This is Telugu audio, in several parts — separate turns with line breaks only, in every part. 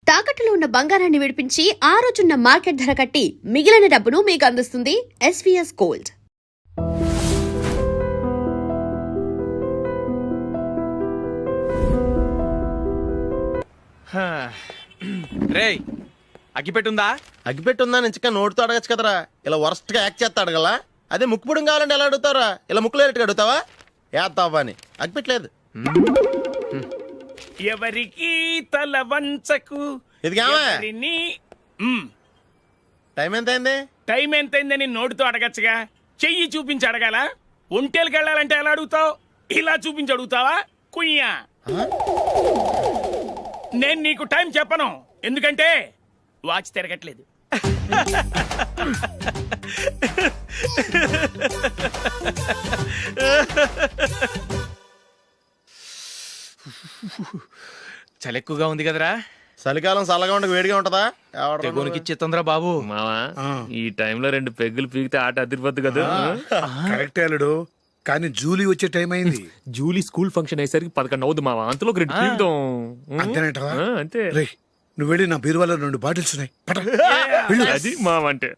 తాకట్టులో ఉన్న బంగారాన్ని విడిపించి ఆ రోజున్న మార్కెట్ ధర కట్టి మిగిలిన డబ్బును మీకు అందిస్తుంది ఎస్వీఎస్ గోల్డ్.
రేయ్ అగ్గిపెట్టుందా?
అగ్గిపెట్టుందా నుంచి నోటితో అడగచ్చు కదరా. ఇలా వరస్ట్ గా యాక్ట్ చేస్తా అడగలా. అదే ముక్కుపుడం కావాలంటే ఎలా అడుగుతారా? ఇలా ముక్కులేటట్టుగా అడుగుతావా? ఏత్తావా అని అగ్గిపెట్టలేదు.
ఎవరికి తల వంచకు.
ఇది కావా? టైం ఎంత అయింది?
టైం ఎంతైందని నోటితో అడగచ్చుగా, చెయ్యి చూపించి అడగాల. ఒంటేలకు వెళ్ళాలంటే ఎలా అడుగుతావు? ఇలా చూపించి అడుగుతావా? కుయ్యా, నేను నీకు టైం చెప్పను, ఎందుకంటే వాచ్ తిరగట్లేదు.
చలి ఎక్కువగా ఉంది కదరా.
చలికాలం చల్లగా ఉండక వేడిగా ఉంటదా?
తెగోనికి ఇచ్చేతుందిరా బాబు.
మావా ఈ టైంలో 2 పెగ్గులు పీకితే ఆట అదిరిపోద్దు కదా.
కరెక్టే అల్లుడు, కానీ జూలీ వచ్చే టైం అయింది.
జూలీ స్కూల్ ఫంక్షన్ అయ్యేసరికి 11 అవుద్ది మావా. అంతలో 2 పీకుదాం.
అంతేనేటవా?
అంతే.
రే, నువ్వు వెళ్ళి నా బీరువాలో 2 బాటిల్స్ ఉన్నాయి, పట. వెళ్ళు.
అది మావా అంటే.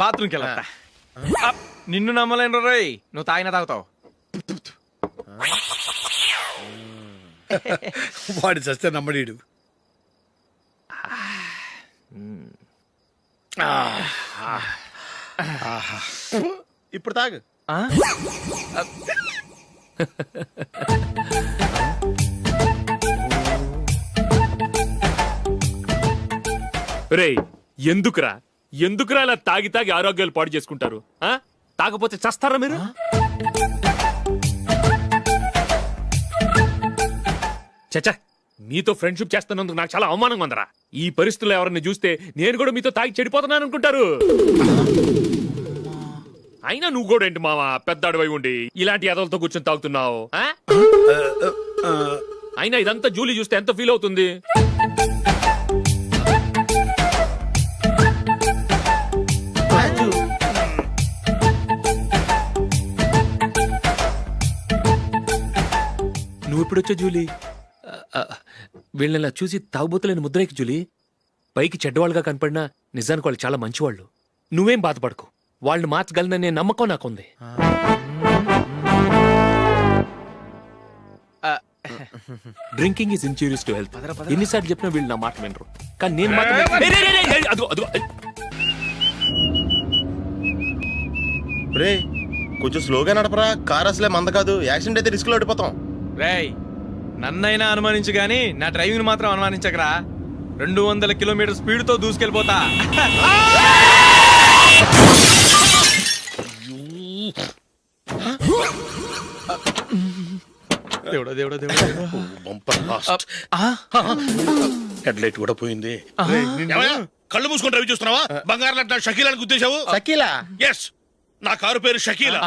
బాత్రూమ్కి వెళ్ళా. నిన్ను నమ్మలేను రోయ్, నువ్వు తాగినా తాగుతావు.
వాడి చస్తే నమ్మడీడు.
ఇప్పుడు తాగు.
రేయ్ ఎందుకురా ఇలా తాగి తాగి ఆరోగ్యాలు పాడు చేసుకుంటారు? తాగపోతే చస్తారా మీరు? చచ్చా, మీతో ఫ్రెండ్షిప్ చేస్తున్నందుకు నాకు చాలా అవమానంగా ఉందరా. ఈ పరిస్థితుల్లో ఎవరిని చూస్తే నేను కూడా మీతో తాగి చెడిపోతున్నాను అనుకుంటారు. అయినా నువ్వు కూడా ఏంటి మావా, పెద్ద అడవై ఉండి ఇలాంటి ఎదలతో కూర్చొని తాగుతున్నావు? అయినా ఇదంతా జూలీ చూస్తే ఎంత ఫీల్ అవుతుంది? నువ్వు ఇప్పుడొచ్చా జూలీ? వీళ్ళని చూసి తాగుబోతులేని ముద్రేకి జూలీ. పైకి చెడ్డవాళ్ళుగా కనపడినా నిజానికి వాళ్ళు చాలా మంచివాళ్ళు. నువ్వేం బాధపడకు, వాళ్ళని మార్చగలననే నమ్మకం నాకుంది. Drinking is injurious to health. ఎన్నిసార్లు చెప్పినా వీళ్ళు నా మాట వినరు. కానీ నేను మాత్రం
రే, కొంచెం స్లోగా నడపరా. కార్ అసలే మంద కాదు. యాక్సిడెంట్ అయితే రిస్క్ లో ఓడిపోతాం.
రేయ్ నన్నైనా అనుమానించు గాని నా డ్రైవింగ్ మాత్రం అనుమానించకరా. 200 కిలోమీటర్ స్పీడ్ తో దూసుకెళ్ళిపోతా.
హెడ్ లైట్ కూడా పోయింది.
కళ్ళు మూసుకొని రవి చూస్తున్నావా? బంగారం లాంటి షకీలాని గుర్తించావు?
షకీలా?
ఎస్, నా కారు పేరు Shakeela.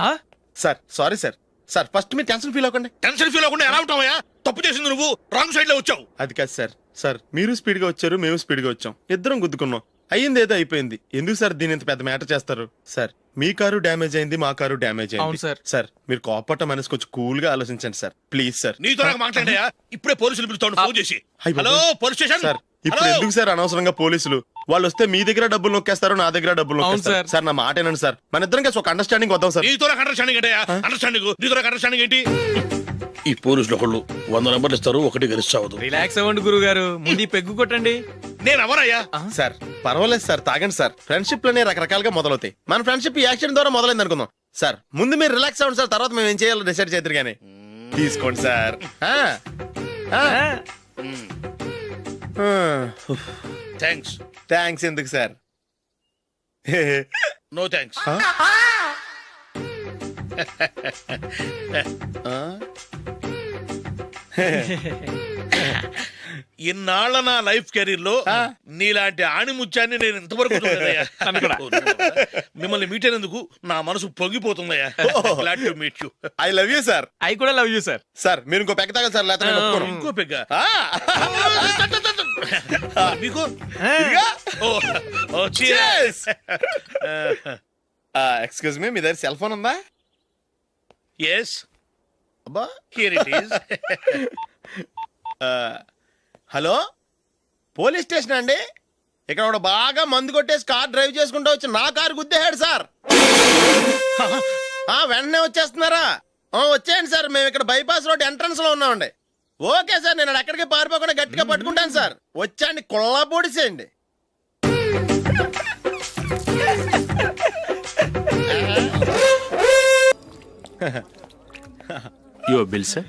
Sir sorry sir. Sir first మీరు టెన్షన్ ఫీల్ అవ్వకండి.
టెన్షన్ ఫీల్ అవ్వకుండా ఎలా ఉంటావయ్యా? తప్పు చేసింది నువ్వు, రాంగ్ సైడ్ లో వచ్చావు.
అది కాదు సార్. సార్ మీరు స్పీడ్ గా వచ్చారు, మేము స్పీడ్ గా వచ్చాం. ఇద్దరం గుద్దుకున్నాం. అయ్యింది ఏదో అయిపోయింది. ఎందుకు సార్ దీని ఇంత పెద్ద మ్యాటర్ చేస్తారు? సార్ మీ కారు డ్యామేజ్ అయింది, మా కారు డ్యామేజ్ అయింది. సార్ మీరు కోపట్ట మనసు కొంచెం కూల్ గా ఆలోచించండి సార్, ప్లీజ్ సార్.
నీతో నాకు మాట్లాడాయా? ఇప్పుడే పోలీసులు పిలుస్తాను, ఫోన్ చేసి. Hello police station.
సార్ ఇప్పుడు ఎందుకు సార్ అనవసరంగా పోలీసులు? వాళ్ళు వస్తే మీ దగ్గర డబ్బులు నొక్కేస్తారు, నా దగ్గర డబ్బులు నొక్కేస్తారు. సార్ నా మాట ఏనండి సార్, మన ఇద్దరం కలిసి ఒక అండర్స్టాండింగ్ వద్దాం సార్.
నీతో నాకు అండర్స్టాండింగ్ ఏంటయ్యా? అండర్స్టాండింగ్ నీతో నాకు అండర్స్టాండింగ్ ఏంటి?
ఈ పోలీసులు ఒకళ్ళు 100 నెంబర్లు ఇస్తారు, ఒకటి గెలిచావదు.
రిలాక్స్ అవ్వండి గురువు గారు, ముందు ఈ పెగ్గు కొట్టండి.
నేను ఎవరయ్యా?
సార్ పర్వాలేదు సార్, తాగండి సార్. ఫ్రెండ్షిప్ లోనే రకరకాలుగా మొదలవుతాయి. మన ఫ్రెండ్షిప్ ఈ యాక్సిడెంట్ ద్వారా మొదలైంది అనుకుందాం. సార్ ముందు మీరు రిలాక్స్ అవ్వండి సార్, తర్వాత మేము ఏం చేయాలో డిసైడ్ చేద్దరు గానీ. తీసుకోండి సార్.
థ్యాంక్స్.
థ్యాంక్స్ ఎందుకు సార్?
No thanks. ఇన్నాళ్ళ నా లైఫ్ కెరీర్ లో నీలాంటి ఆణిముత్యాన్ని నేను ఇంతవరకు చూడలేదయ్యా. మిమ్మల్ని మీట్ అయినందుకు నా మనసు పొంగిపోతుందయ్యా. Glad to meet you.
I love you sir.
I కూడా లవ్ యూ సార్.
సార్ మీరు ఇంకో పెక్క తాగండి సార్, లేకపోతే నేను ఒప్పుకోను.
ఇంకో పెగ్గ మీకు?
ఎక్స్క్యూజ్ మీ, మీ దగ్గర సెల్ ఫోన్ ఉందా?
ఎస్
అబ్బా
here it is.
Hello police station అండి. ఇక్కడ ఒకడు బాగా మందు కొట్టేసి కార్ డ్రైవ్ చేసుకుంటూ వచ్చి నా కారు గుద్దేశాడు సార్. వెంటనే వచ్చేస్తున్నారా? వచ్చేయండి సార్, మేము ఇక్కడ బైపాస్ రోడ్ ఎంట్రన్స్ లో ఉన్నామండి. ఓకే సార్, నేను ఎక్కడికి పారిపోకుండా గట్టిగా పట్టుకుంటాను సార్. వచ్చాండి, కుళ్ళ పొడిసేయండి.
Your bill sir.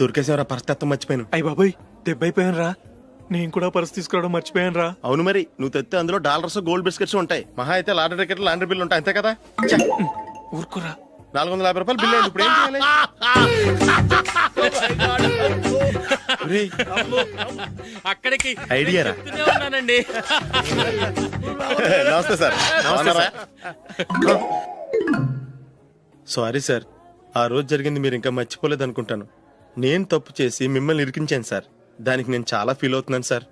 దొరికేసేవరా పరిస్థితి మర్చిపోయాను.
అయ్య బాబాయ్ దెబ్బైపోయాను రా. నేను కూడా పర్స్ తీసుకురావడం మర్చిపోయాను రా.
అవును మరి, నువ్వు తెస్తే అందులో డాలర్స్ గోల్డ్ బిస్కెట్స్ ఉంటాయి. మహా అయితే లాటరీ టికెట్ లాండ్రీ బిల్లు ఉంటాయి, అంతే కదా.
ఊరుకురా.
450 రూపాయలు బిల్లు అయింది. ఇప్పుడు ఏం చేయాలి? ఒరేయ్,
అక్కడికి
ఐడియా రా.
చెప్తూనే ఉన్నానండి.
నమస్తే సార్. సారీ సార్, ఆ రోజు జరిగింది మీరు ఇంకా మర్చిపోలేదు అనుకుంటాను. నేను తప్పు చేసి మిమ్మల్ని ఇరికించాను సార్. దానికి నేను చాలా ఫీల్ అవుతున్నాను సార్.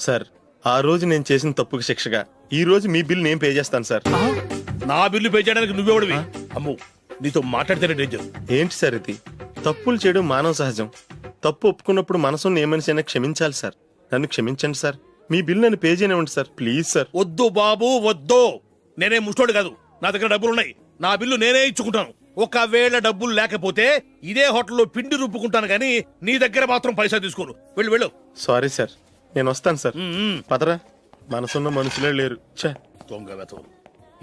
సార్, ఆ రోజు నేను చేసిన తప్పుకి శిక్షగా ఈ రోజు మీ బిల్ నేను పే చేస్తాను సార్.
నా బిల్లు పే చేయడానికి నువ్వెవడివి? అమ్మో, నీతో మాట్లాడితేనే డేంజర్.
ఏంటి సార్ ఇది? తప్పులు చేయడం మానవ సహజం. తప్పు ఒప్పుకున్నప్పుడు మనసుని ఏ మనిషి అయినా క్షమించాలి సార్. నన్ను క్షమించండి సార్. మీ బిల్ నన్ను పే చేయనివ్వండి సార్, ప్లీజ్ సార్.
వద్దు బాబు వద్దు. నేనే ముష్టోడు కాదు, నా దగ్గర డబ్బులున్నాయి. నా బిల్లు నేనే ఇచ్చుకుంటాను. ఒకవేళ డబ్బులు లేకపోతే ఇదే హోటల్లో పిండి రుబ్బుకుంటాను కానీ నీ దగ్గర మాత్రం పైసా తీసుకోను. వెళ్ళు వెళ్ళు.
సారీ సార్, నేను వస్తాను సార్. పదరా, మనసున్న మనుషులే లేరు. ఛే,
దొంగ వెతవు.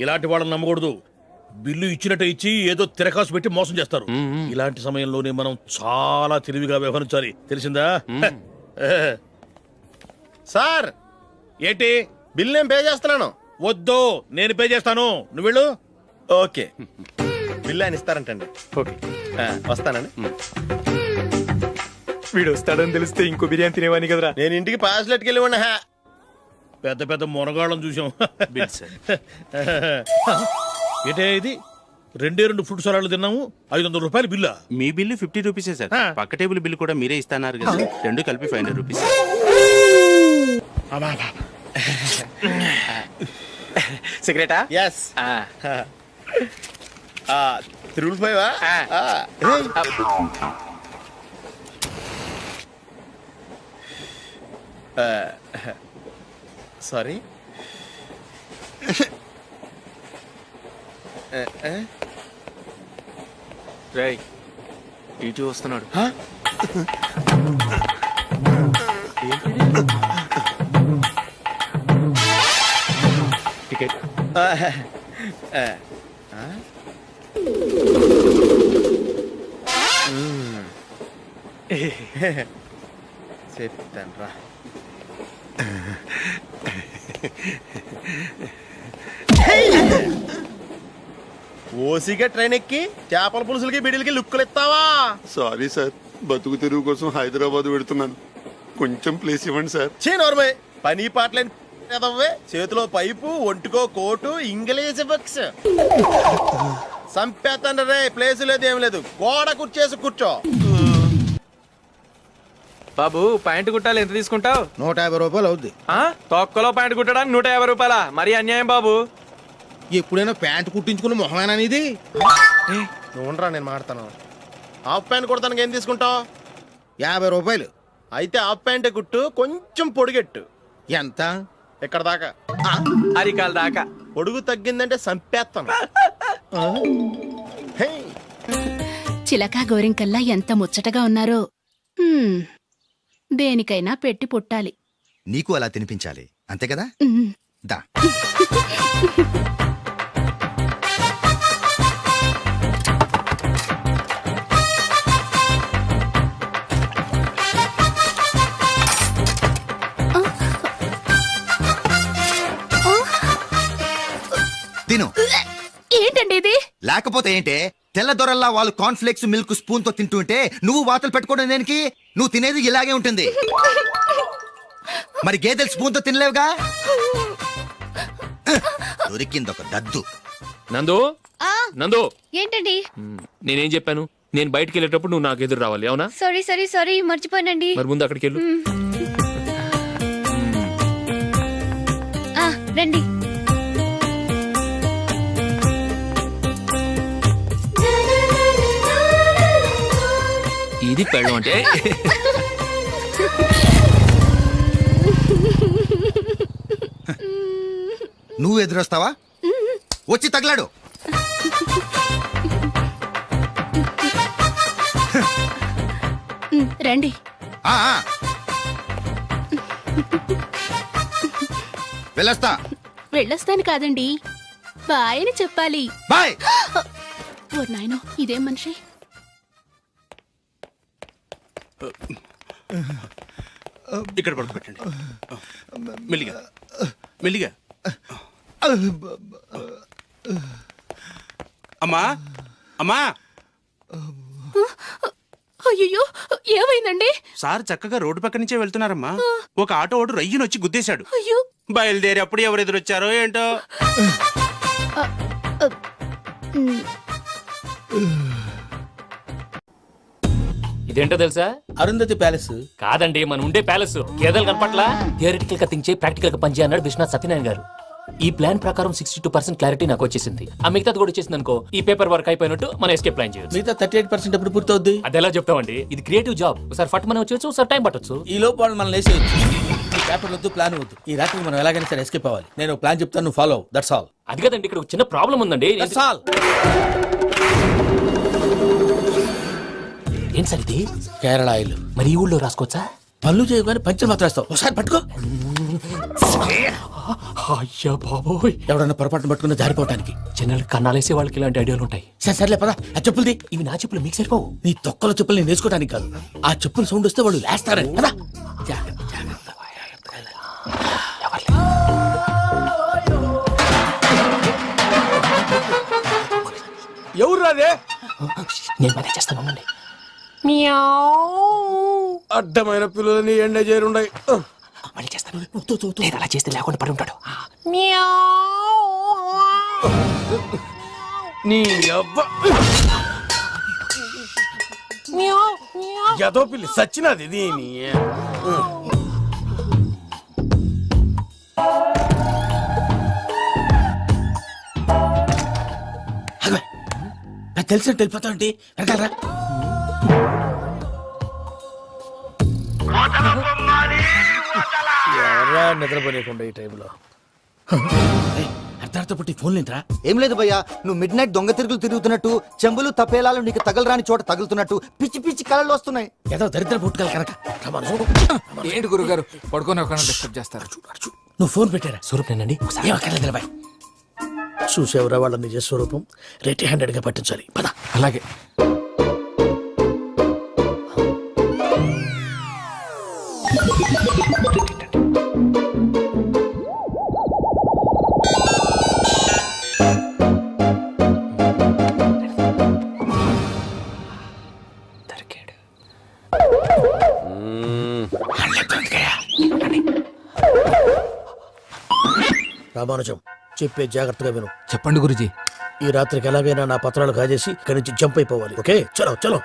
ఇలాంటి వాళ్ళని నమ్మకూడదు. బిల్లు ఇచ్చినట్టు ఇచ్చి ఏదో తిరకాసు పెట్టి మోసం చేస్తారు. ఇలాంటి సమయంలోనే మనం చాలా తెలివిగా వ్యవహరించాలి, తెలిసిందా?
సార్
ఏంటి?
బిల్ నేను పే చేస్తున్నాను.
వద్దు, నేను పే చేస్తాను, నువ్వు వెళ్ళు.
ఓకే, బిల్ ఆయన ఇస్తారంటండి.
ఓకే,
వస్తానండి.
వీడు వస్తాడని తెలిస్తే ఇంకో బిర్యానీ తినేవాని కదరా.
నేను ఇంటికి పాస్లెట్కి వెళ్ళి ఉన్నా.
పెద్ద పెద్ద మునగాళ్ళం చూసాం.
Bill sir.
ఏంటే ఇది? 2 ఫుడ్ సలాడ్లు తిన్నాము, 500 రూపాయలు బిల్లా?
మీ బిల్లు 50 రూపీసే సార్.
ఆ.
పక్క టేబుల్ బిల్లు కూడా మీరే ఇస్తాన్నారు కదా, రెండు కలిపి 500 రూపీస్.
సిగరెటా?
ఎస్. 3 సారీ.
రేయ్ ఇటు వస్తున్నాడు.
టికెట్.
చెప్తాను రా. ఓసిగా ట్రైన్ ఎక్కి చేపల పులుసులకి బిడిలకి లుక్కులు ఇస్తావా?
సారీ సార్, బతుకు తెరువు కోసం హైదరాబాద్ పెడుతున్నాను, కొంచెం ప్లేస్ ఇవ్వండి సార్.
నోర్మే, పని పాటలేని ఎదవ్వే. చేతిలో పైపు, ఒంటికో కోటు, ఇంగ్లీష్ బుక్స్. సంపేతండ్రి రే, ప్లేస్ లేదు ఏం లేదు. గోడ కుర్చేసి కూర్చో.
బాబు ప్యాంటు కుట్టాలి, ఎంత తీసుకుంటావు?
150 రూపాయలు అవుద్ది.
తొక్కలో ప్యాంటు కుట్టడానికి 150 రూపాయలా? మరి అన్యాయం బాబు.
ఎప్పుడైనా ప్యాంట్ కుట్టించుకున్న మొహమేనా ఇది?
నువ్వురా, నేను మాడతాను. హాఫ్ ప్యాంట్ కుడతానికి ఏం తీసుకుంటావు?
50 రూపాయలు.
అయితే హాఫ్ ప్యాంటే కుట్టు, కొంచెం పొడిగెట్టు.
ఎంత?
ఇక్కడ దాకా,
అరికాల దాకా.
పొడుగు తగ్గిందంటే సంపేస్తాను. హే,
చిలకా గోరింకల్లా ఎంత ముచ్చటగా ఉన్నారో. హ్మ్, దేనికైనా పెట్టి పుట్టాలి.
నీకు అలా తినిపించాలి, అంతే కదా?
ఉమ్.
దా. తిను.
ఏంటండి ఇది?
లేకపోతే ఏంటే, తెల్లదొరల్లా వాళ్ళు కార్న్ఫ్లేక్స్ మిల్క్ స్పూన్ తో తింటుంటే నువ్వు వాతలు పెట్టుకోవడం దేనికి? నువ్వు తినేది ఇలాగే ఉంటుంది. మరి గేదెలు స్పూన్ తో తినలేవుగా. దొరికింది ఒక దద్దు.
నందు, నందు,
ఏంటండి?
నేనేం చెప్పాను? నేను బయటికి వెళ్ళేటప్పుడు నువ్వు నాకు ఎదురు రావాలి అవునా?
సారీ సారీ సారీ మర్చిపోయానండి.
మరి ముందు అక్కడికి వెళ్ళు.
రండి.
ఇది పెళ్ళం అంటే
నువ్వు ఎదురొస్తావా? వచ్చి తగలాడు.
రండి.
ఆ, ఆ. వెళ్ళొస్తా.
వెళ్ళొస్తాను కాదండి, బాయ్ అని చెప్పాలి.
బాయ్.
ఓ నాయనో, ఇదేం మనిషి.
ఇక్కడ పడుకోబెట్టండి. మెల్లిగా మెల్లిగా. అమ్మా అమ్మా.
అయ్యో, ఏమైందండి?
సార్ చక్కగా రోడ్డు పక్క నుంచే వెళ్తున్నారమ్మా. ఒక ఆటో ఓడు రయ్యను వచ్చి గుద్దేశాడు.
అయ్యో.
బయలుదేరి అప్పుడు ఎవరు ఎదురొచ్చారో ఏంటో.
ఇదేంటో తెలుసా?
అరుంధతి ప్యాలెస్.
కాదండి, మన ఉండే ప్యాలెస్. గేదెలు కనపట్లా? థియరిటికల్ గా థింక్ చేయి, ప్రాక్టికల్ గా పనిచేయ అన్నాడు విశ్వనాథ్ సత్యనారాయణ గారు. ఈ ప్లాన్ ప్రకారం 62% క్లారిటీ నాకు వచ్చేసింది. ఆ మిగతాది కూడా వచ్చేసింది అనుకో, ఈ పేపర్ వర్క్ అయిపోయినట్టు మనం ఎస్కేప్ ప్లాన్ చేయొచ్చు.
మిగతా 38% ఎప్పుడు పూర్తవుద్ది?
అది ఎలా చెప్తామండి? ఇది క్రియేటివ్ జాబ్. ఒకసారి ఫట్ మనం వచ్చేయచ్చు, ఒకసారి టైం పట్టొచ్చు.
ఈ లోపు వాళ్ళు మనం లేసేయచ్చు. ఈ పేపర్ వద్దు, ప్లాన్ వద్దు. ఈ రాత్రికి మనం ఎలాగైనా సరే ఎస్కేప్ అవ్వాలి. నేను ప్లాన్ చెప్తాను, నువ్వు ఫాలో. That's all.
అది కదండి, ఇక్కడ ఒక చిన్న ప్రాబ్లం ఉందండి.
That's all.
ఏం సార్ ఇది?
కేరళ ఆయిల్.
మరి ఈ ఊళ్ళో రాసుకోవచ్చా?
పనులు చేయగానే పంచర్ మాత్రం వేస్తావు. ఒకసారి పట్టుకో.
అయ్యా బాబోయ్,
ఎవడన్నా పొరపాటున పట్టుకున్న జారిపోవటానికి.
జనరల్ కన్నాలేసే వాళ్ళకి ఇలాంటి ఐడియాలు ఉంటాయి.
సర్లే పదా. ఆ చెప్పులది.
ఇవి నా చెప్పులు, మీకు సరిపోవు.
నీ తొక్కల చెప్పులు నేను వేసుకోవడానికి కాదు, ఆ చెప్పుల సౌండ్ వస్తే వాళ్ళు లేస్తారని. పదా. ఎవరు రాదే?
నేను మేనేజ్ చేస్తాను, ఉండండి.
అడ్డమైన పిల్లలని ఎండ చేరుండయి.
మళ్ళీ చేస్తాను. లేదు, అలా చేస్తే లేకుండా పడి ఉంటాడు.
నీ అబ్బా ఎదో పిల్లి సచ్చినది దీని. తెలిసినట్టు వెళ్ళిపోతా ఉంటే వెనకాలరా. ఎవరా నిద్రపోలేకుండా ఈ టైంలో? అర్ధార్థ పుట్టి ఫోన్ లేంట్రా.
ఏం లేదు భయ్యా, నువ్వు మిడ్ నైట్ దొంగ తిరుగులు తిరుగుతున్నట్టు, చెంబులు తపేలాలు నీకు తగలరాని చోట తగులుతున్నట్టు పిచ్చి పిచ్చి కళలు వస్తున్నాయి.
ఏదో దరిద్ర పుట్టుకల కనుక.
ఏంటి గురుగారు పడుకొని ఒక డిస్టర్బ్ చేస్తారు?
నువ్వు ఫోన్ పెట్టారా?
స్వరూప్ నేనండి.
ఏమక్కర్లేదు బాయ్. చూసేవరా వాళ్ళ నిజ స్వరూపం. రెట్టి హ్యాండెడ్ గా పట్టించాలి. పద.
అలాగే.
రామానుజం చెప్పే జాగ్రత్తగా విను.
చెప్పండి గురుజీ.
ఈ రాత్రికి ఎలాగైనా నా పత్రాలు కాజేసి ఇక్కడి నుంచి జంప్ అయిపోవాలి. ఓకే, చలో చలో.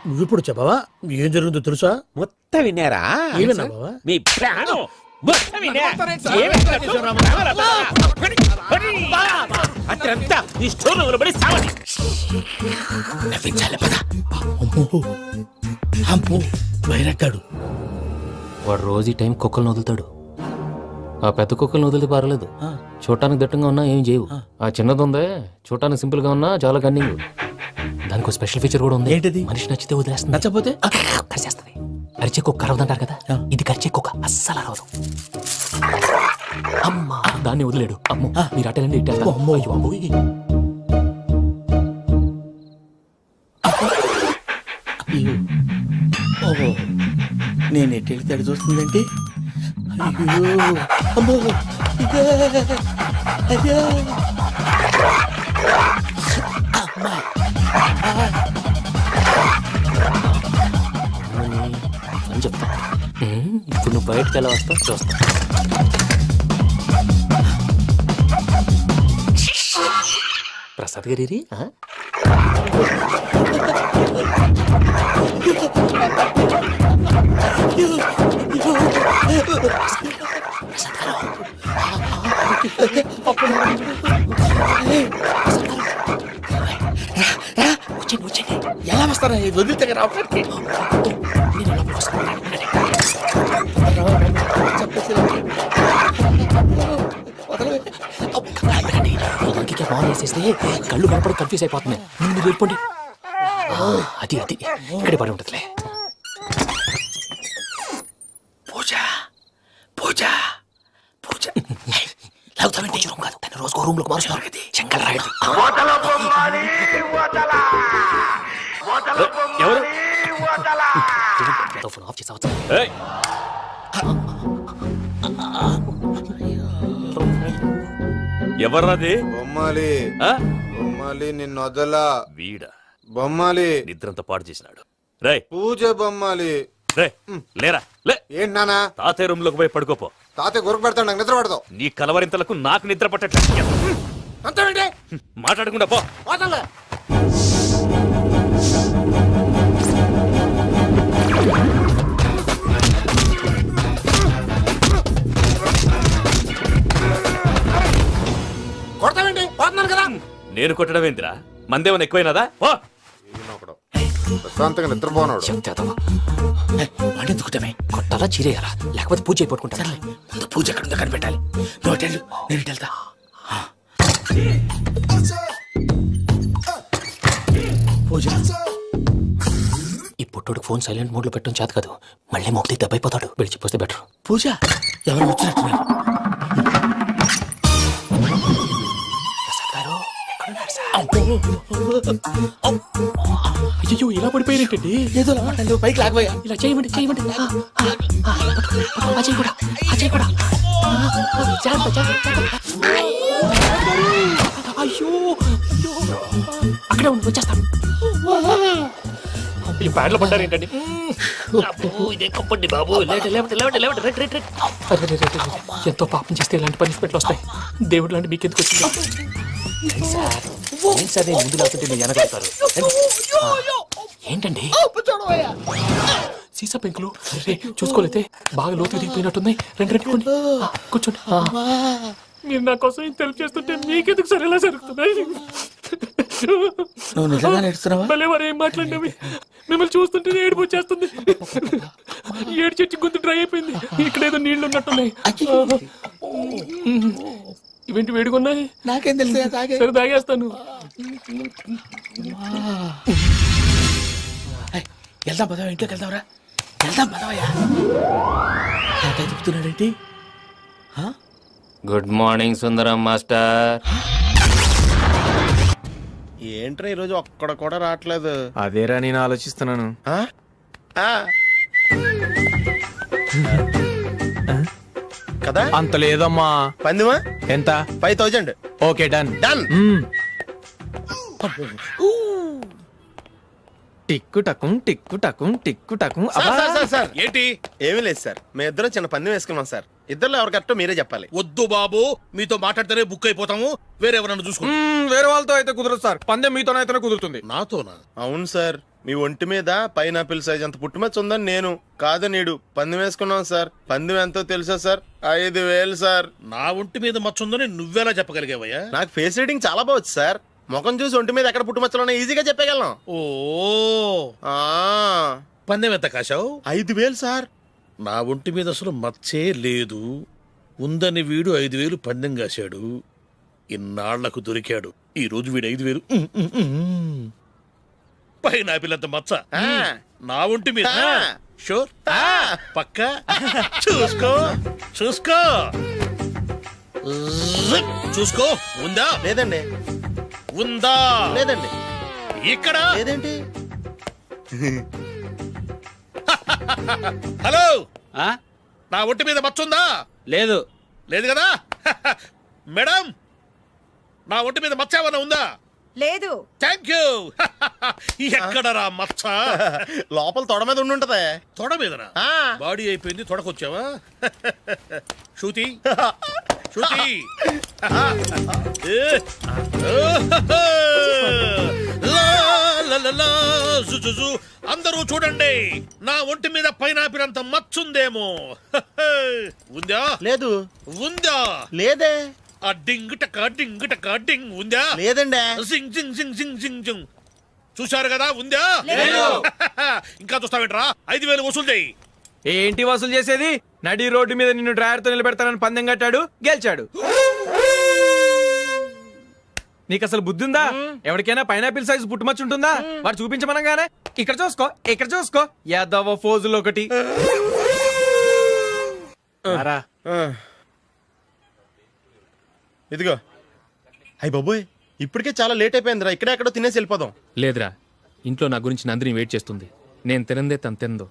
నువ్విప్పుడు చెప్పవా ఏం జరుగుతుందో తెలుసా?
మొత్తం విన్నారా?
ఏమన్నా బావా?
మీ ప్రాణం మొత్తం విన్నా. అత్రంతా ఈ స్టోర్ రూమ్ లో పడి సావని.
నవ్వించాలి. పద. అమ్మో అమ్మో, వైరక్కాడు.
వాడు రోజు ఈ టైం కుక్కలను వదులుతాడు. ఆ పెద్ద కుక్కలను వదిలితే పర్లేదు, చూడటానికి దట్టంగా ఉన్నా ఏం చేయవు. ఆ చిన్నది ఉందే, చూడటానికి సింపుల్ గా ఉన్నా చాలా కన్నింగ్. దానికి స్పెషల్ ఫీచర్ కూడా ఉంది.
ఏంటిది?
మనిషి నచ్చితే వదిలేస్తుంది,
నచ్చపోతే
కరిచేస్తుంది. అరిచే కుక్క అరవదంటారు కదా, ఇది కరిచే కుక్క అస్సలు అరవదు. అమ్మా, దాన్ని వదిలేడు. అమ్మో, మీరు అటెండి ఇట్టే.
ఓహో, నేను ఎట్టి వెళ్తాడు చూస్తుందంటే. అయ్యో అమ్మో, అయ్యో అమ్మా.
ఇప్పుడు నువ్వు బయటకు ఎలా వస్తావు చూస్తా. ప్రసాద్ గారి
ఎలా వస్తారా వదిలితే రావడానికి
బాగా వేసేస్తే కళ్ళు కనపడి కన్ఫ్యూజ్ అయిపోతున్నాయి. మీరు వెళ్ళిపోండి. అది అది ఇక్కడే పడి ఉంటుందిలే.
పూజ పూజ పూజ
లేకపోతే రూమ్ కాదు, తను రోజుకో రూమ్ లోకి మారుస్తున్నారు కదా. శంకర్ రాయుడు
ఎవరు
ఫోన్ ఆఫ్ చేసావచ్చు.
ఎవర్రాది?
బొమ్మాలి బొమ్మాలి నిన్ను వదలా.
వీడా
బొమ్మాలి
నిద్రంతా పాడు చేసినాడు. రేయ్
పూజ బొమ్మాలి.
రే లేరా లే.
ఏంటి నానా
తాతయ్య రూమ్ లోకి పోయి పడుకోపో.
తాతయ్య గురకు పెడతాడు, నాకు నిద్ర పడతావు.
నీ కలవరింతలకు నాకు నిద్ర పట్టట్లేదు.
అంతేంటి
మాట్లాడకుండా పో.
వదలే. కొడతావేంటి? పోతున్నాను కదా.
నేను కొట్టడం ఏందిరా? మందేమన్నా ఎక్కువైనదా? పో.
ప్రశాంతంగా నిద్రపోనాడు.
వాడెందుకుంటామే
కొట్టాలా చీరేయాలా లేకపోతే పూజ అయిపోట్టుకుంటా.
ముందు పూజ ఎక్కడ ఉందో కనిపెట్టాలి. నువ్వు వెళ్ళు, నేను ఇటు వెళ్తా. పూజ
ఈ పుట్టోడు ఫోన్ సైలెంట్ మోడ్ లో పెట్టడం చేత కాదు. మళ్ళీ మొక్కి దెబ్బైపోతాడు. వెళ్ళి చెప్పొస్తే బెటర్.
పూజ ఎవరు వచ్చినట్టున్నారు?
అయ్యో ఇలా పడిపోయినట్టండి.
ఏదో మాట్లాడలేవు, పైకి లాగబోయా.
ఇలా చేయమండి చేయమండి. అజయ్ కూడా అజయ్ కూడా జాగ్రత్త, జాగ్రత్త. అయ్యో అయ్యో. అక్కడే ఉండి వచ్చేస్తాను. ఈ ప్యాడ్లో పడ్డారు ఏంటండి?
ఇదే కప్పండి బాబు.
ఎంతో పాపం చేస్తే ఇలాంటి పనిష్మెంట్లు వస్తాయి. దేవుడు లాంటి మీకు ఎందుకు వచ్చింది సార్? ముందు లేకుంటే మీరు వెనకాడతారు. ఏంటండి సీసా పెంకులు చూసుకోలేతే బాగా లోతు దిగిపోయినట్టున్నాయి. రెండు కూర్చోండి. మీరు నా కోసం ఇంత హెల్ప్ చేస్తుంటే మీకెందుకు సరే ఎలా జరుగుతున్నాయి?
నువ్వు నిజంగా నేర్చున్నావా?
మళ్ళీ వారు ఏం మాట్లాడినవి మిమ్మల్ని చూస్తుంటే ఏడుపు వచ్చేస్తుంది. ఏడు చెట్టు గొంతు డ్రై అయిపోయింది. ఇక్కడ ఏదో నీళ్లు ఉన్నట్టున్నాయి. ఇవేంటి వేడుకున్నాయి?
నాకేం తెలుసు,
సరే తాగేస్తాను.
వెళ్దాం పదవా, ఇంట్లోకి వెళ్దాంరా. వెళ్దాం పదవయ్యా. చెప్తున్నాడేంటి?
గుడ్ మార్నింగ్ సుందరం మాస్టర్.
ఏంట్రా ఈరోజు ఒక్కడ కూడా రావట్లేదు?
అదేరా నేను ఆలోచిస్తున్నాను.
కదా
అంత లేదమ్మా.
పందిమా
ఎంత?
5000.
Okay done
done.
టిక్కు టకుం టిక్కు టకుం టిక్కు టకుం.
సార్
ఏంటి?
ఏమీ లేదు సార్, మేము ఇద్దరం చిన్న పందెం వేసుకున్నాం సార్. ఇద్దరులో ఎవరు కరెక్టో మీరే చెప్పాలి.
వద్దు బాబు, మీతో మాట్లాడితేనే బుక్ అయిపోతాము. వేరే ఎవరన్నా చూసుకో.
వేరే వాళ్ళతో అయితే కుదరదు సార్. పందెం మీతోనైతేనే కుదురుతుంది.
నాతోనా?
అవును సార్, మీ ఒంటి మీద పైనాపిల్ సైజ్ అంత పుట్టుమచ్చ ఉందని నేను కాదు నీడు పందెం వేసుకున్నాం సార్. పందెం ఎంతో తెలుసా సార్? 5000 సార్.
నా ఒంటి మీద మచ్చ ఉందని నువ్వెలా చెప్పగలిగావయ్యా?
నాకు ఫేస్ రీడింగ్ చాలా బాగుంది సార్. ముఖం చూసి ఒంటి మీద ఎక్కడ పుట్టుమచ్చలో ఈజీగా చెప్పగలను.
ఓ పందెం ఎంత కాశావు?
5000 సార్.
నా ఒంటి మీద అసలు మచ్చే లేదు. ఉందని వీడు 5000 పందెం కాశాడు. ఇన్నాళ్లకు దొరికాడు. ఈ రోజు వీడు 5000. పైన పిల్లంత మచ్చ నా ఒంటి మీద. షూర్ పక్క చూసుకో చూసుకో చూసుకో. ఉందా?
లేదండి.
ఉందా?
లేదండి.
ఇక్కడ
లేదేంటి?
హలో, నా ఒంటి మీద మచ్చ ఉందా?
లేదు.
లేదు కదా. మేడం, నా ఒంటి మీద మచ్చ ఏమన్నా ఉందా?
లేదు.
Thank you. ఎక్కడరా మచ్చ?
లోపల తొడ మీద ఉండుంటదే.
తొడ మీదనా? బాడీ అయిపోయింది, తొడకొచ్చావా? శృతి శృతి. అందరూ చూడండి, నా ఒంటి మీద పైనాపిల్ అంత మచ్చుందేమో. ఉందా?
లేదు.
ఉందా?
లేదే.
ఆ డింగ్ టక డింగ్ ఉందా?
లేదండి.
జింగ్ జింగ్ జింగ్ జింగ్ జింగ్ జింగ్. చూశారు కదా, ఉందా? ఇంకా చూస్తావేంట్రా? 5,000 వసూలు చేయి.
ఏంటి వసూలు చేసేది? నడి రోడ్డు మీద నిన్ను డ్రైవర్తో నిలబెడతానని పందెం కట్టాడు, గెలిచాడు. నీకు అసలు బుద్ధి ఉందా? ఎవరికైనా పైనాపిల్ సైజ్ పుట్టుమచ్చు ఉంటుందా? వాడు చూపించమనగానే ఇక్కడ చూసుకో, ఇక్కడ చూసుకో, యాదవ ఫోజులు ఒకటి. రా.
ఇదిగో. అయ్య బాబోయ్, ఇప్పటికే చాలా లేట్ అయిపోయిందిరా. ఇక్కడే ఎక్కడో తినేసి వెళ్ళిపోదాం.
లేదురా, ఇంట్లో నా గురించి నందిని వెయిట్ చేస్తుంది. నేను తినందే తను తిందో.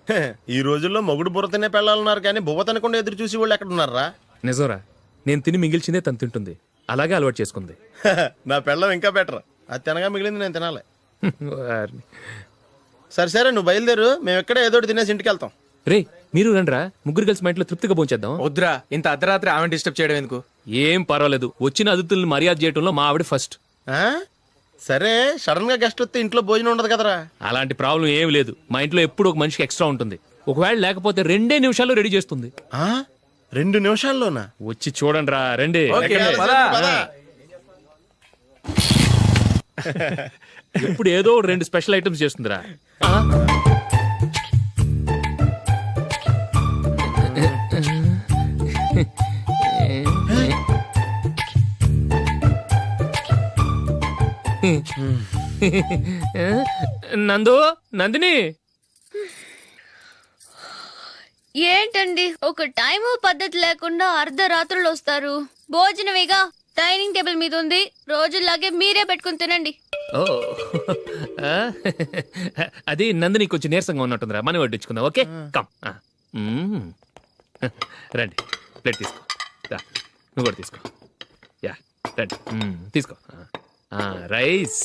హే, ఈ రోజుల్లో మొగుడు బుర్ర తినే పెళ్ళాలన్నారు కానీ బువ్వ తినకుండా ఎదురు చూసి వాళ్ళు ఎక్కడ ఉన్నారా?
నిజంరా, నేను తిని మిగిల్చిందే తను తింటుంది. అలాగే అలవాటు చేసుకుంది.
నా పెళ్ళం ఇంకా బెటర్. అది తినగా మిగిలింది నేను తినాలి.
వారిని.
సరే నువ్వు బయలుదేరు, మేము ఎక్కడ ఏదో ఒకటి తినేసి ఇంటికి వెళ్తాం.
రే, మీరు రండిరా, ముగ్గురు కలిసి మా ఇంట్లో తృప్తిగా పోంచేద్దాం.
వద్దురా, ఇంత అర్ధరాత్రి ఆమె డిస్టర్బ్ చేయడం ఎందుకు?
ఏం పర్వాలేదు, వచ్చిన అతిథుల్ని మర్యాద చేయడంలో మా ఆవిడ ఫస్ట్.
ఆ? సరే, సడన్ గా గెస్ట్ వస్తే ఇంట్లో భోజనం ఉండదు కదరా.
అలాంటి ప్రాబ్లం ఏం లేదు. మా ఇంట్లో ఎప్పుడు ఒక మనిషికి ఎక్స్ట్రా ఉంటుంది. ఒకవేళ లేకపోతే 2 నిమిషాల్లో రెడీ చేస్తుంది.
2 నిమిషాల్లోనా?
వచ్చి చూడండి రా, రండి. ఇప్పుడు ఏదో 2 స్పెషల్ ఐటమ్స్ చేస్తుందిరా. నందిని,
ఏంటండి ఒక టైము పద్ధతి లేకుండా అర్ధరాత్రులు వస్తారు? భోజనమేగా డైనింగ్ టేబుల్ మీద ఉంది, రోజుల్లాగే మీరే పెట్టుకుని తినండి.
ఓ అది నందిని కొంచెం నీరసంగా ఉన్నట్టుందిరా, మనం వడ్డించుకుందాం. Okay, come. రండి, ప్లేట్ తీసుకో. నువ్వు కూడా తీసుకో. యా, రండి, తీసుకో. రైస్.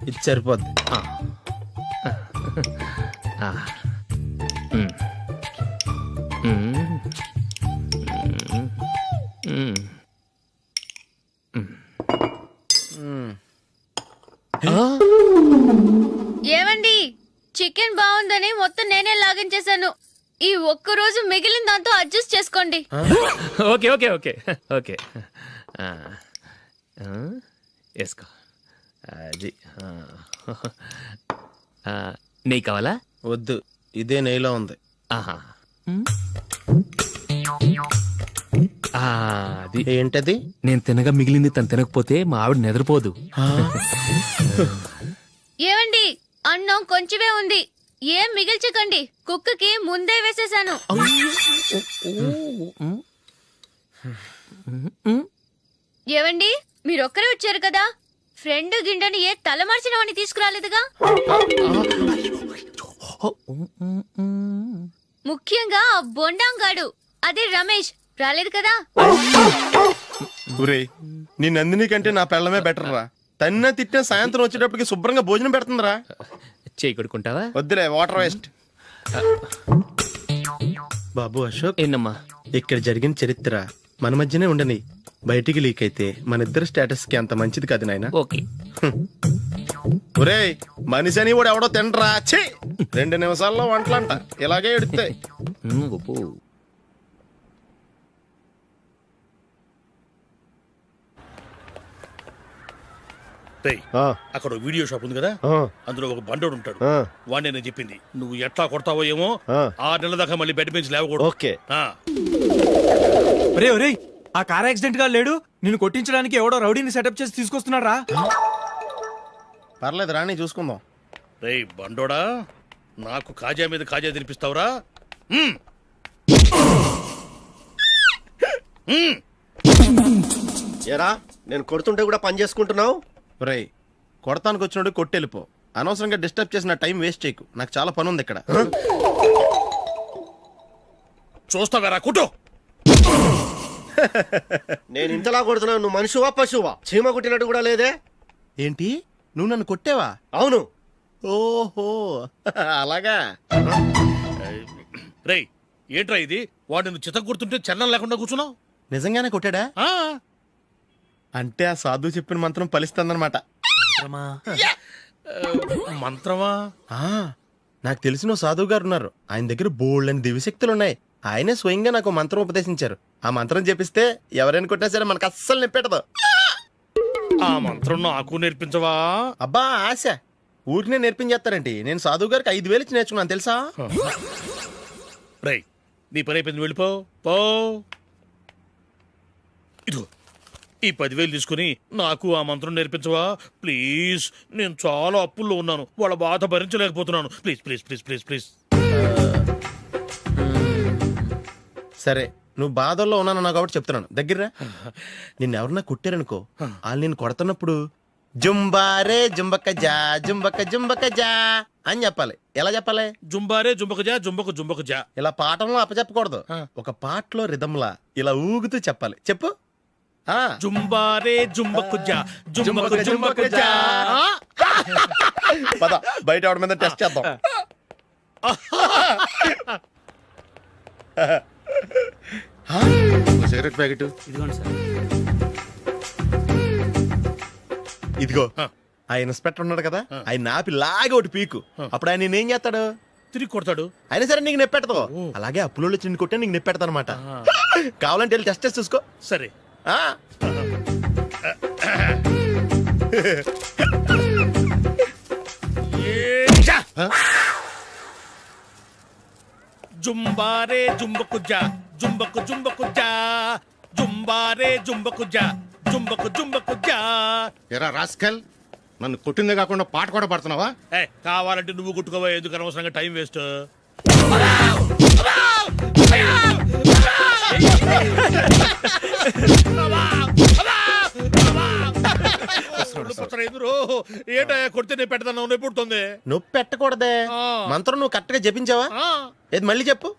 ఇది సరిపోద్ది.
ఏమండి, చికెన్ బాగుందని మొత్తం నేనే లాగించేశాను. ఈ ఒక్క రోజు మిగిలిన దాంతో అడ్జస్ట్ చేసుకోండి.
ఓకే ఓకే ఓకే ఓకే, వేసుకో. అది నెయ్యి కావాలా?
వద్దు, ఇదే నెయ్యిలో ఉంది.
ఆహా, అది
ఏంటది?
నేను తినగా మిగిలింది తను తినకపోతే మా ఆవిడ నిద్రపోదు.
ఏమండి, అన్నం కొంచెమే ఉంది, ఏం మిగిల్చకండి. కుక్కకి ముందే వేసేసాను. ఏవండి, మీరొక్కరే వచ్చారు కదా, ఫ్రెండ్ గిండెని ఏ తలమార్చిన వాడిని తీసుకురాలేదుగా? ముఖ్యంగా ఆ బొండాంగాడు, అదే రమేష్, రాలేదు కదా?
ఒరేయ్, నీ నందిని కంటే నా పెళ్ళమే బెటర్ రా. తన్న తిట్టిన సాయంత్రం వచ్చేటప్పటికి శుభ్రంగా భోజనం పెడుతుందిరా.
చేయి కొడుకుంటావా?
వద్దులే, వాటర్ వేస్ట్. బాబు అశోక్,
ఏంటమ్మా?
ఇక్కడ జరిగిన చరిత్ర మన మధ్యనే ఉండని, బయటికి లీక్ అయితే మన ఇద్దరు స్టేటస్ కి అంత మంచిది కాదు నాయన.
ఓకే.
ఒరేయ్, మనిషి అని కూడా ఎవడో తినరా. 2 నిమిషాల్లో వంటలంట ఇలాగే ఎడుతాయి.
అక్కడ వీడియో షాప్ ఉంది కదా, అందులో ఒక బండోడు ఉంటాడు. వాడిని నేను చెప్పింది, నువ్వు ఎట్లా కొడతావో ఏమో, 6 నెలల దాకా మళ్ళీ బెడ్ బెంచ్ లేవకూడదు.
ఓకే.
ఒరేయ్, ఆ కార్ యాక్సిడెంట్ గా లేడు, నిన్ను కొట్టించడానికి ఎవడో రౌడీని సెటప్ చేసి తీసుకొస్తున్నారా?
పర్లేదు రాని, చూసుకుందాం.
రేయ్ బండోడా, నాకు కాజా మీద కాజా తినిపిస్తావురా?
ఎరా, నేను కొడుతుంటే కూడా పని చేసుకుంటున్నావు. రేయ్, కొడతానికి వచ్చినట్టు కొట్టెళ్ళిపో. అనవసరంగా డిస్టర్బ్ చేసిన టైం వేస్ట్ చేయకు, నాకు చాలా పని ఉంది ఇక్కడ.
చూస్తావేరా కుట్టు.
నేను ఇంతలా కొడుతున్నాను, నువ్వు మనిషివా పశువా? చీమ కుట్టినట్టు కూడా లేదే.
ఏంటి నువ్వు నన్ను కొట్టావా?
అవును.
ఓహో అలాగా.
రేయ్ ఏంట్రా ఇది? వాడు నువ్వు చిత్త గుర్తుంటే చలనం లేకుండా కూర్చున్నావు.
నిజంగానే కొట్టాడా?
ఆ,
అంటే ఆ సాధువు చెప్పిన మంత్రం ఫలిస్తుందన్నమాట.
మంత్రమా?
నాకు తెలిసిన ఓ సాధువు గారు ఉన్నారు. ఆయన దగ్గర బోల్డ్ అని దివ్యశక్తులు ఉన్నాయి. ఆయనే స్వయంగా నాకు మంత్రం ఉపదేశించారు. ఆ మంత్రం చెప్పిస్తే ఎవరైనా కొట్టినా సరే మనకు అస్సలు నిప్పెట్టదు.
ఆ మంత్రం నాకు నేర్పించవా?
అబ్బా ఆశ ఊరినే నేర్పించేస్తారండి. నేను సాధువు గారికి 5,000 ఇచ్చి నేర్చుకున్నాను తెలుసా?
రేయ్ నీ పని అయిపోయింది, వెళ్ళిపో పో. ఇదిగో ఈ 10,000 తీసుకుని నాకు ఆ మంత్రం నేర్పించవా ప్లీజ్? నేను చాలా అప్పుల్లో ఉన్నాను, వాళ్ళ బాధ భరించలేకపోతున్నాను. Please please please please please.
సరే నువ్వు బాధల్లో ఉన్నాను నాకు కాబట్టి చెప్తున్నాను. దగ్గర నిన్ను ఎవరన్నా కుట్టారనుకో, వాళ్ళు నేను కొడుతున్నప్పుడు జుంబారే జుంబక జా జుంబక జుంబక జా అని చెప్పాలి. ఎలా చెప్పాలి?
జుంబారే జుంబకు జుంబకు జా.
ఇలా పాఠంలో అప్పచెప్పకూడదు. ఒక పాటలో రిధంలా ఇలా ఊగుతూ చెప్పాలి. చెప్పు.
జుంబారే జుంబకు జా జుంబకు జుంబకు జా.
పద బయట ఆవిడ మీద టెస్ట్ చేద్దాం.
సిగరెట్ ప్యాకెట్
ఇదిగో. ఆ ఇన్స్పెక్టర్ ఉన్నాడు కదా, ఆయన ఆపి లాగా ఒకటి పీకు. అప్పుడు ఆయన నేనేం చేస్తాడు?
తిరిగి కొడతాడు.
అయినా సరే నీకు నెప్పెడతావు. అలాగే అప్పులో చిన్న కొట్టే నీకు నెప్పెడతా అనమాట. కావాలంటే వెళ్ళి టెస్ట్ చేసి చూసుకో.
సరే. జుంబారే జుంబకు జా జుంబకు జుంబకు జా జుంబారే జుంబకు జా జుంబకు జుంబకు జా.
ఎరా రాస్కల్, నన్ను కొట్టిందే కాకుండా పాట కూడా పడుతున్నావా?
కావాలంటే నువ్వు కొట్టుకోవా, ఎందుకు అనవసరంగా టైం వేస్ట్. ఏంటో కొడితే నేను పెడతాను, నొప్పి పుడుతుంది.
నొప్పి పెట్టకూడదే. మంత్రం నువ్వు కరెక్ట్ గా జపించావా? ఏది మళ్ళీ చెప్పు.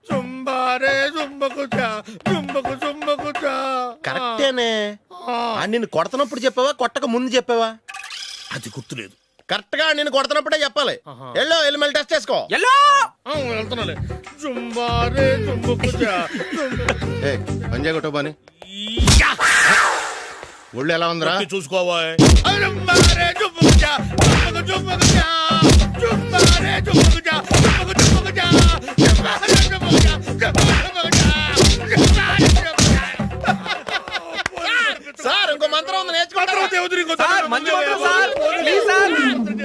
జుంబారే జుంబకు జా జుంబకు జుంబకు జా.
కరెక్టేనే. నిన్ను కొడుతున్నప్పుడు చెప్పావా, కొట్టక ముందు చెప్పావా?
అది గుర్తులేదు.
కరెక్ట్ గా నేను కొడుతున్నప్పుడే చెప్పాలి. వెళ్ళి మళ్ళీ టెస్ట్ చేసుకో.
వెళ్తున్నాలే. జుంబారే జుంబకు జా.
పంజా కొట్టబాని ఒళ్ళు ఎలా ఉందిరా
చూసుకోవా. జుంబారే జుంబకు జా